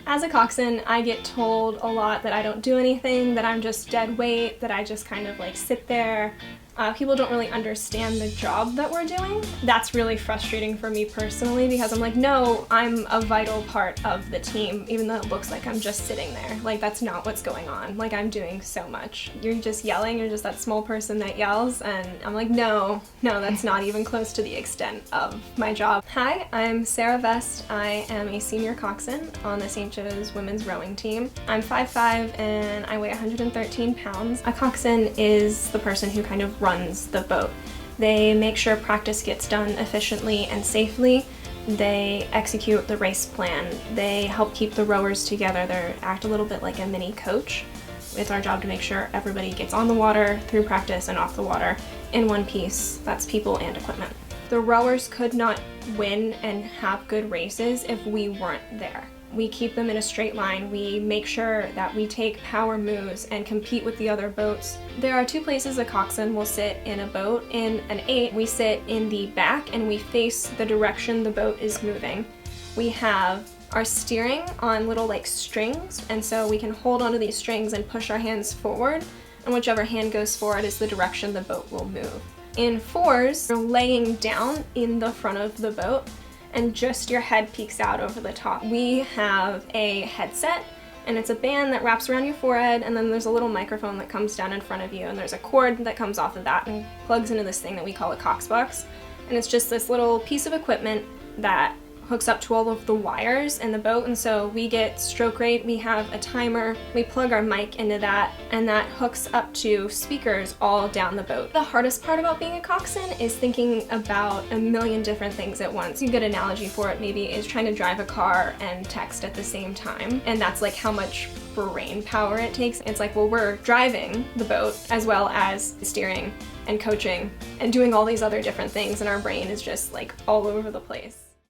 As a coxswain, I get told a lot that I don't do anything, that I'm just dead weight, that I just kind of like sit there. People don't really understand the job that we're doing. That's really frustrating for me personally because I'm like, no, I'm a vital part of the team, even though it looks like I'm just sitting there. Like, that's not what's going on. Like, I'm doing so much. You're just yelling, you're just that small person that yells, and I'm like, no, that's not even close to the extent of my job. Hi, I'm Sarah Vest. I am a senior coxswain on the St. Joe's women's rowing team. I'm 5'5" and I weigh 113 pounds. A coxswain is the person who kind of runs the boat. They make sure practice gets done efficiently and safely. They execute the race plan. They help keep the rowers together. They act a little bit like a mini coach. It's our job to make sure everybody gets on the water, through practice, and off the water in one piece. That's people and equipment. The rowers could not win and have good races if we weren't there. We keep them in a straight line. We make sure that we take power moves and compete with the other boats. There are two places a coxswain will sit in a boat. In an 8, we sit in the back and we face the direction the boat is moving. We have our steering on little like strings, and so we can hold onto these strings and push our hands forward, and whichever hand goes forward is the direction the boat will move. In 4s, you're laying down in the front of the boat and just your head peeks out over the top. We have a headset, and it's a band that wraps around your forehead, and then there's a little microphone that comes down in front of you, and there's a cord that comes off of that and plugs into this thing that we call a cox box. And it's just this little piece of equipment that hooks up to all of the wires in the boat, and so we get stroke rate, we have a timer, we plug our mic into that, and that hooks up to speakers all down the boat. The hardest part about being a coxswain is thinking about a million different things at once. A good analogy for it maybe is trying to drive a car and text at the same time, and that's like how much brain power it takes. It's like, well, we're driving the boat as well as steering and coaching and doing all these other different things, and our brain is just like all over the place.